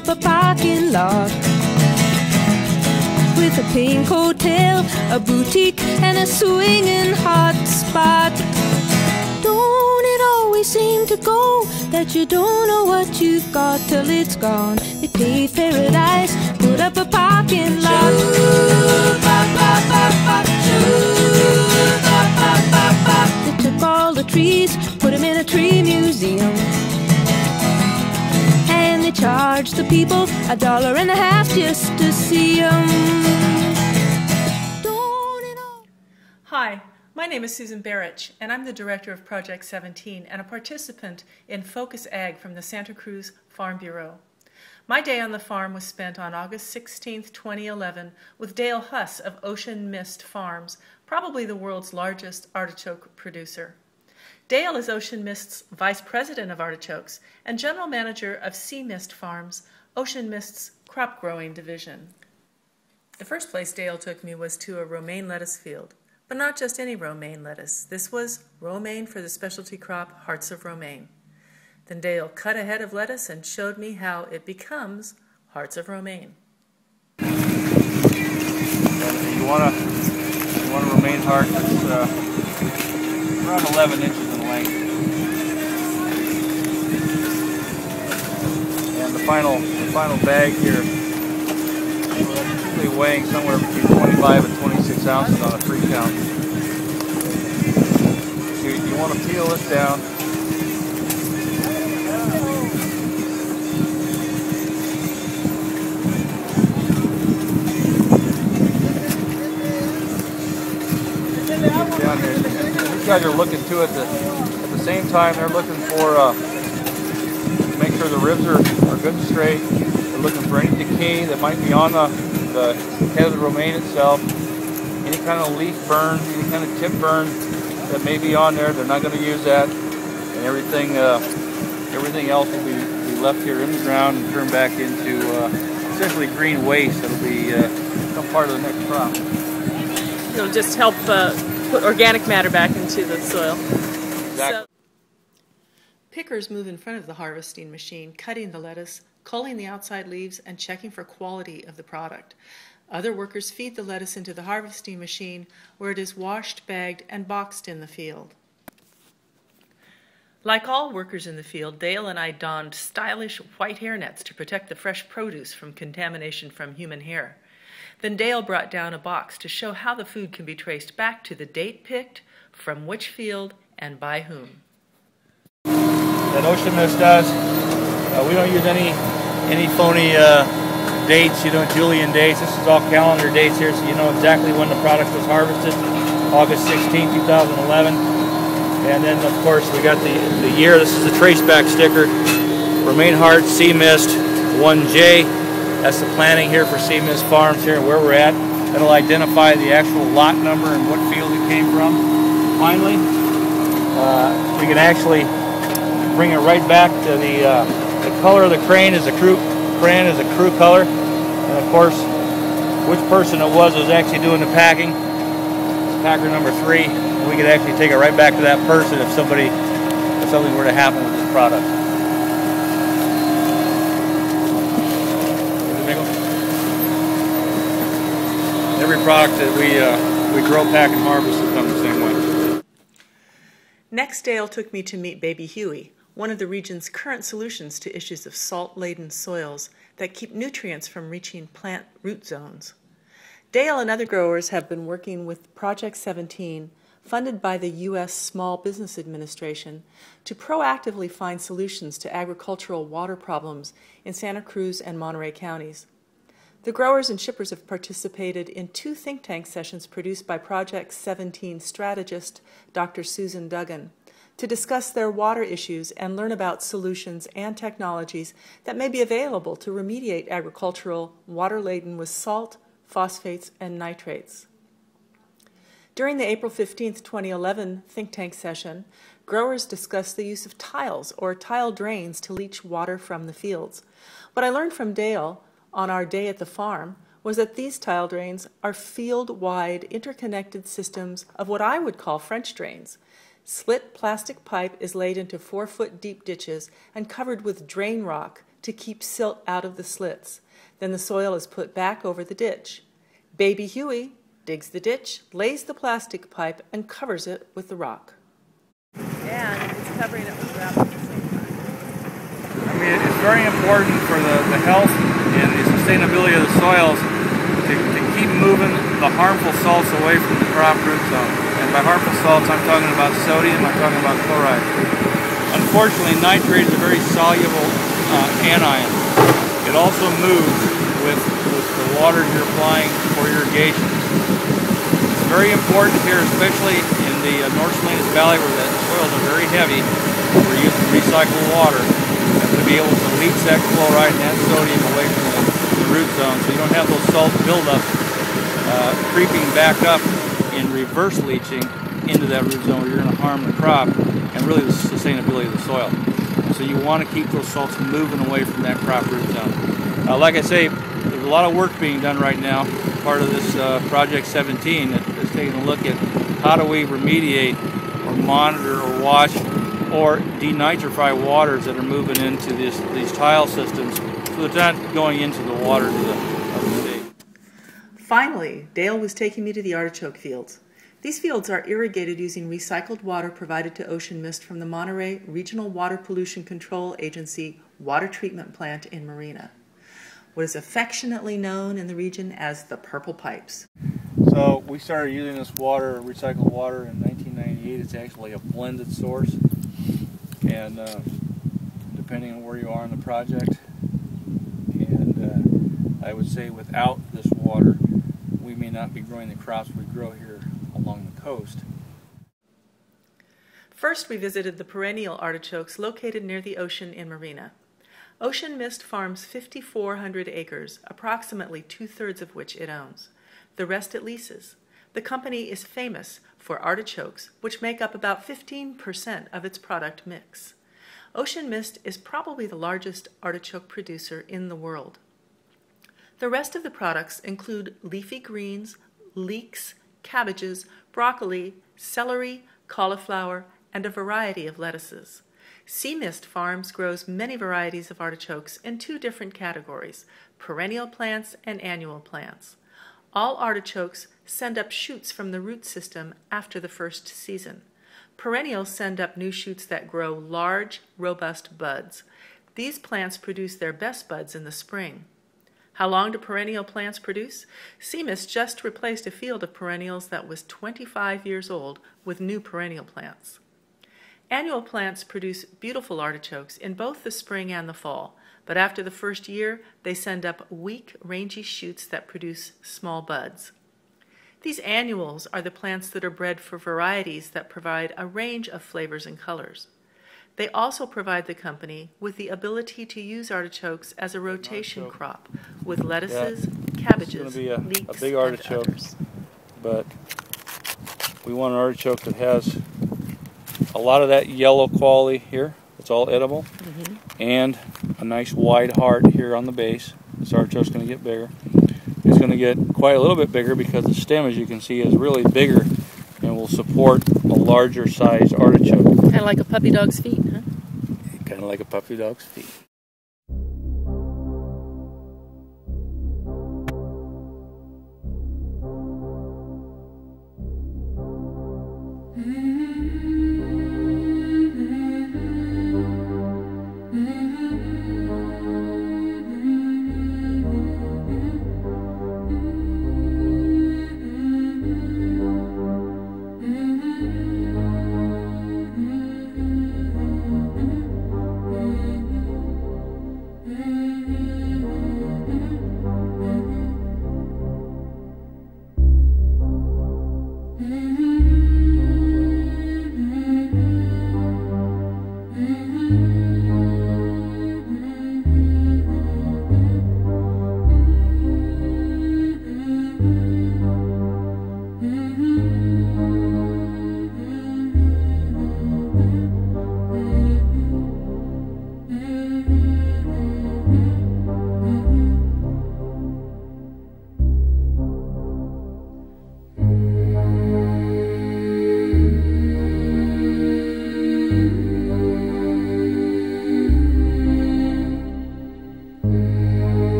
up a parking lot with a pink hotel, a boutique, and a swinging hot spot. Don't it always seem to go that you don't know what you've got till it's gone? They paved paradise, put up a parking lot. They took all the trees, put them in a tree museum, and they charged the people $1.50 just to see them. Hi, my name is Susan Barich, and I'm the director of Project 17 and a participant in Focus Ag from the Santa Cruz Farm Bureau. My day on the farm was spent on August 16, 2011, with Dale Huss of Ocean Mist Farms, probably the world's largest artichoke producer. Dale is Ocean Mist's Vice President of Artichokes and General Manager of Sea Mist Farms, Ocean Mist's crop growing division. The first place Dale took me was to a romaine lettuce field. But not just any romaine lettuce. This was romaine for the specialty crop Hearts of Romaine. Then Dale cut a head of lettuce and showed me how it becomes Hearts of Romaine. You want a romaine heart that's around 11 inches in length. And the final bag here, that's usually weighing somewhere between 25 and 26 ounces on a 3 count. So you want to peel this down. Down here. These guys are looking too at the same time. They're looking for make sure the ribs are good and straight. They're looking for any decay that might be on the head of the romaine itself. Any kind of leaf burn, any kind of tip burn that may be on there, they're not going to use that. And everything else will be left here in the ground and turned back into essentially green waste. That'll be some part of the next crop. It'll just help put organic matter back into the soil. Exactly. Pickers move in front of the harvesting machine, cutting the lettuce, culling the outside leaves, and checking for quality of the product. Other workers feed the lettuce into the harvesting machine, where it is washed, bagged, and boxed in the field. Like all workers in the field, Dale and I donned stylish white hairnets to protect the fresh produce from contamination from human hair. Then Dale brought down a box to show how the food can be traced back to the date picked, from which field, and by whom. That Ocean Mist does, we don't use any phony dates, Julian dates. This is all calendar dates here, so you know exactly when the product was harvested, August 16, 2011. And then, of course, we got the year. This is the traceback sticker, Romaine Heart, Sea Mist, 1J. That's the planting here for Sea Mist Farms here, where we're at. It'll identify the actual lot number and what field it came from. Finally, we can actually bring it right back to the color of the crane is a crew color, and of course which person it was actually doing the packing. Packer number 3. We could actually take it right back to that person if something were to happen with this product. Every product that we grow, pack, and harvest will come the same way. Next, Dale took me to meet Baby Huey, one of the region's current solutions to issues of salt-laden soils that keep nutrients from reaching plant root zones. Dale and other growers have been working with Project 17, funded by the U.S. Small Business Administration, to proactively find solutions to agricultural water problems in Santa Cruz and Monterey counties. The growers and shippers have participated in 2 think tank sessions produced by Project 17 strategist Dr. Susan Duggan to discuss their water issues and learn about solutions and technologies that may be available to remediate agricultural water laden with salt, phosphates, and nitrates. During the April 15, 2011 think tank session, growers discussed the use of tiles or tile drains to leach water from the fields. What I learned from Dale on our day at the farm was that these tile drains are field-wide interconnected systems of what I would call French drains. Split plastic pipe is laid into 4-foot deep ditches and covered with drain rock to keep silt out of the slits. Then the soil is put back over the ditch. Baby Huey digs the ditch, lays the plastic pipe, and covers it with the rock. And it's covering it with gravel at the same time. I mean, it's very important for the health and the sustainability of the soils to keep moving the harmful salts away from the crop root zone. And by harmful salts, I'm talking about sodium, I'm talking about chloride. Unfortunately, nitrate is a very soluble anion. It also moves with the water you're applying for irrigation. It's very important here, especially in the North Salinas Valley where the soils are very heavy, we're using recycled water, to be able to leach that chloride and that sodium away from the root zone so you don't have those salt buildup creeping back up in reverse leaching into that root zone where you're going to harm the crop and really the sustainability of the soil. So you want to keep those salts moving away from that crop root zone. Like I say, there's a lot of work being done right now. Part of this Project 17 that is taking a look at how do we remediate or monitor or watch or denitrify waters that are moving into these tile systems so they're not going into the waters of the state. Finally, Dale was taking me to the artichoke fields. These fields are irrigated using recycled water provided to Ocean Mist from the Monterey Regional Water Pollution Control Agency water treatment plant in Marina, what is affectionately known in the region as the Purple Pipes. So we started using this water, recycled water, in 1998. It's actually a blended source, and depending on where you are in the project, and I would say without this water, we may not be growing the crops we grow here along the coast. First, we visited the perennial artichokes located near the ocean in Marina. Ocean Mist farms 5,400 acres, approximately 2/3 of which it owns. The rest it leases. The company is famous for artichokes, which make up about 15% of its product mix. Ocean Mist is probably the largest artichoke producer in the world. The rest of the products include leafy greens, leeks, cabbages, broccoli, celery, cauliflower, and a variety of lettuces. Sea Mist Farms grows many varieties of artichokes in 2 different categories, perennial plants and annual plants. All artichokes send up shoots from the root system after the first season. Perennials send up new shoots that grow large, robust buds. These plants produce their best buds in the spring. How long do perennial plants produce? Sea Mist just replaced a field of perennials that was 25 years old with new perennial plants. Annual plants produce beautiful artichokes in both the spring and the fall, but after the first year, they send up weak, rangy shoots that produce small buds. These annuals are the plants that are bred for varieties that provide a range of flavors and colors. They also provide the company with the ability to use artichokes as a rotation crop with lettuces, cabbages, leeks, a big artichoke, and others. But we want an artichoke that has a lot of that yellow quality here. It's all edible, and a nice wide heart here on the base. This artichoke's going to get bigger. It's going to get quite a little bit bigger because the stem, as you can see, is really bigger and will support a larger sized artichoke. Kind of like a puppy dog's feet, huh? Kind of like a puppy dog's feet.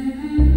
Mm-hmm.